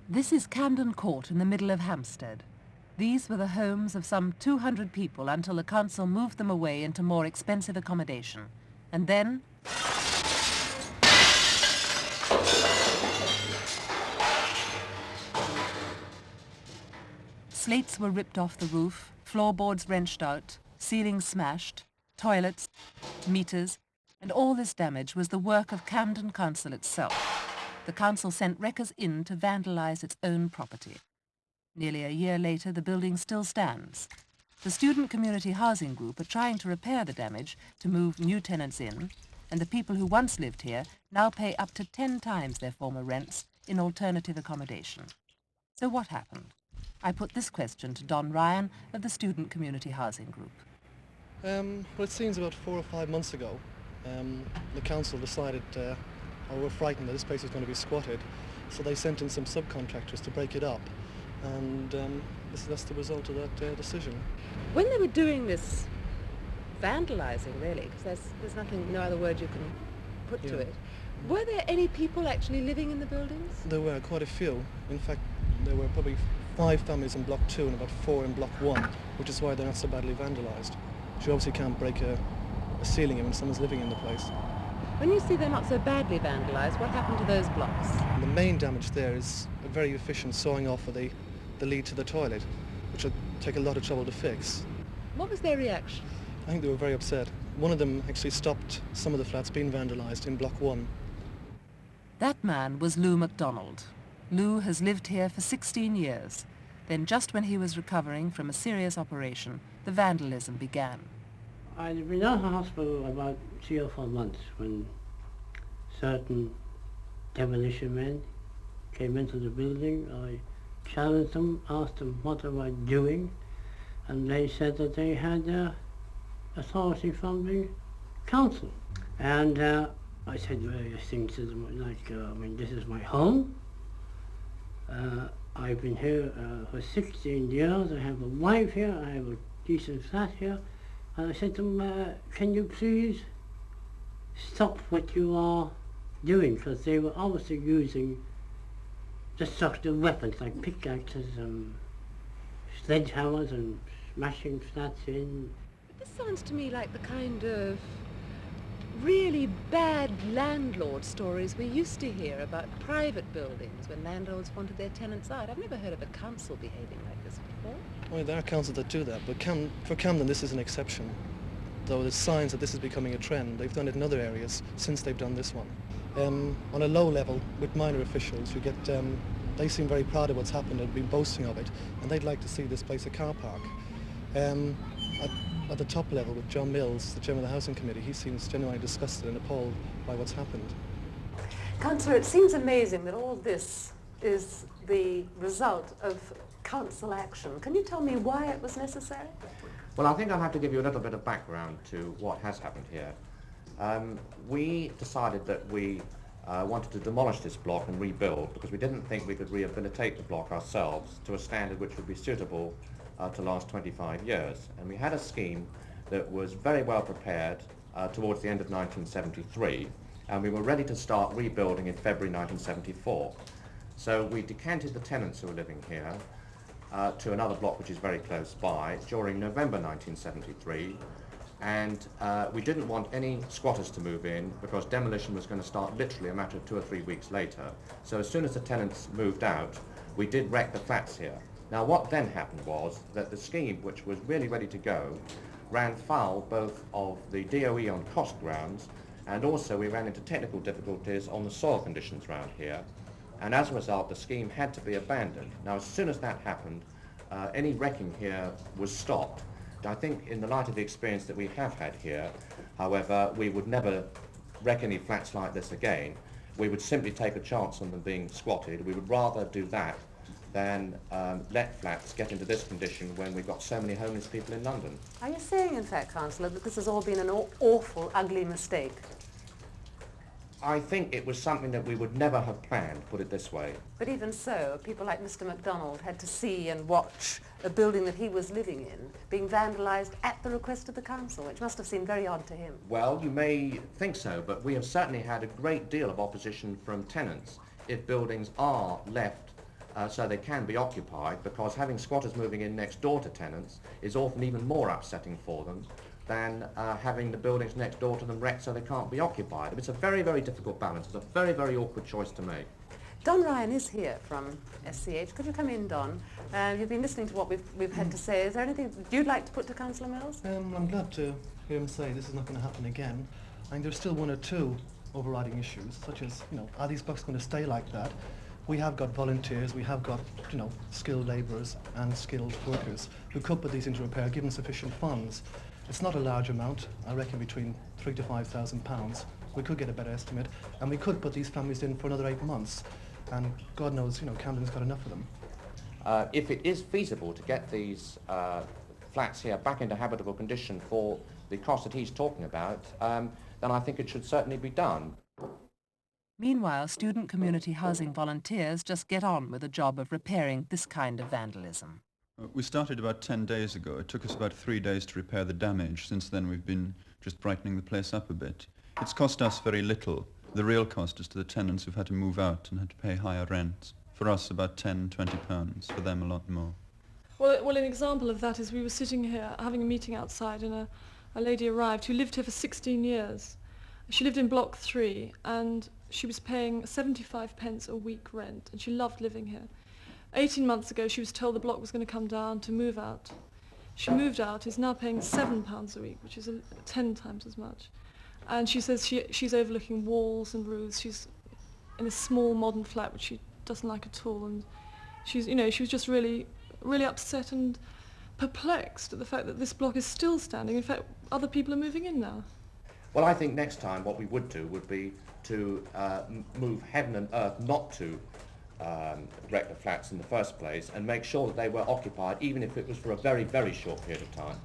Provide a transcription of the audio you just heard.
This is Camden Court in the middle of Hampstead. These were the homes of some 200 people until the council moved them away into more expensive accommodation. And then... slates were ripped off the roof, floorboards wrenched out, ceilings smashed, toilets, meters, and all this damage was the work of Camden Council itself. The council sent wreckers in to vandalise its own property. Nearly a year later, the building still stands. The Student Community Housing Group are trying to repair the damage to move new tenants in, and the people who once lived here now pay up to 10 times their former rents in alternative accommodation. So what happened? I put this question to Don Ryan of the Student Community Housing Group. Well, it seems about 4 or 5 months ago, the council decided, or were frightened that this place was going to be squatted, so they sent in some subcontractors to break it up, and that's the result of that decision. When they were doing this vandalising, really, because there's no other word you can put to it, were there any people actually living in the buildings? There were quite a few. In fact, there were probably 5 families in Block 2 and about 4 in Block 1, which is why they're not so badly vandalised. You obviously can't break a ceiling in when someone's living in the place. When you say they're not so badly vandalised, what happened to those blocks? The main damage there is a very efficient sawing off of the lead to the toilet, which will take a lot of trouble to fix. What was their reaction? I think they were very upset. One of them actually stopped some of the flats being vandalised in Block 1. That man was MacDonald. Lou has lived here for 16 years. Then just when he was recovering from a serious operation, the vandalism began. I'd been out of hospital about 3 or 4 months when certain demolition men came into the building. I challenged them, asked them what am I doing, and they said that they had authority from the council. And I said various things to them like, this is my home. I've been here for 16 years, I have a wife here, I have a decent flat here. And I said to them, can you please stop what you are doing? Because they were obviously using destructive weapons like pickaxes and sledgehammers and smashing flats in. But this sounds to me like the kind of really bad landlord stories we used to hear about private buildings when landlords wanted their tenants out. I've never heard of a council behaving like this before. Well, there are councils that do that, but for Camden this is an exception. Though there's signs that this is becoming a trend. They've done it in other areas since they've done this one. On a low level, with minor officials, you get, they seem very proud of what's happened and been boasting of it, and they'd like to see this place a car park. At the top level with John Mills, the chairman of the Housing Committee, he seems genuinely disgusted and appalled by what's happened. Councillor, it seems amazing that all this is the result of council action. Can you tell me why it was necessary? Well, I think I'll have to give you a little bit of background to what has happened here. We decided that we wanted to demolish this block and rebuild because we didn't think we could rehabilitate the block ourselves to a standard which would be suitable to last 25 years. And we had a scheme that was very well prepared towards the end of 1973, and we were ready to start rebuilding in February 1974. So we decanted the tenants who were living here to another block which is very close by during November 1973, and we didn't want any squatters to move in because demolition was going to start literally a matter of 2 or 3 weeks later. So as soon as the tenants moved out, we did wreck the flats here. Now what then happened was that the scheme, which was really ready to go, ran foul both of the DOE on cost grounds, and also we ran into technical difficulties on the soil conditions around here, and as a result the scheme had to be abandoned. Now as soon as that happened, any wrecking here was stopped. I think in the light of the experience that we have had here, however, we would never wreck any flats like this again. We would simply take a chance on them being squatted. We would rather do that than let flats get into this condition when we've got so many homeless people in London. Are you saying, in fact, Councillor, that this has all been an awful, ugly mistake? I think it was something that we would never have planned, put it this way. But even so, people like Mr. MacDonald had to see and watch a building that he was living in being vandalised at the request of the council, which must have seemed very odd to him. Well, you may think so, but we have certainly had a great deal of opposition from tenants if buildings are left so they can be occupied, because having squatters moving in next door to tenants is often even more upsetting for them than having the buildings next door to them wrecked so they can't be occupied. It's a very, very difficult balance. It's a very, very awkward choice to make. Don Ryan is here from SCH. Could you come in, Don? You've been listening to what we've had to say. Is there anything you'd like to put to Councillor Mills? I'm glad to hear him say this is not going to happen again. I mean, there's still one or two overriding issues, such as, are these blocks going to stay like that? We have got volunteers, we have got, skilled labourers and skilled workers who could put these into repair given sufficient funds. It's not a large amount, I reckon between £3,000 to £5,000. We could get a better estimate, and we could put these families in for another 8 months. And God knows, Camden's got enough of them. If it is feasible to get these flats here back into habitable condition for the cost that he's talking about, then I think it should certainly be done. Meanwhile, student community housing volunteers just get on with the job of repairing this kind of vandalism. We started about 10 days ago. It took us about 3 days to repair the damage. Since then we've been just brightening the place up a bit. It's cost us very little. The real cost is to the tenants who've had to move out and had to pay higher rents. For us about £10–20, for them a lot more. Well, an example of that is we were sitting here having a meeting outside, and a lady arrived who lived here for 16 years. She lived in block 3 and she was paying 75 pence a week rent, and she loved living here. 18 months ago she was told the block was going to come down to move out. She moved out, is now paying £7 a week, which is 10 times as much. And she says she's overlooking walls and roofs. She's in a small modern flat which she doesn't like at all, and she was just really, really upset and perplexed at the fact that this block is still standing. In fact, other people are moving in now. Well, I think next time what we would do would be to move heaven and earth not to wreck the flats in the first place, and make sure that they were occupied, even if it was for a very, very short period of time.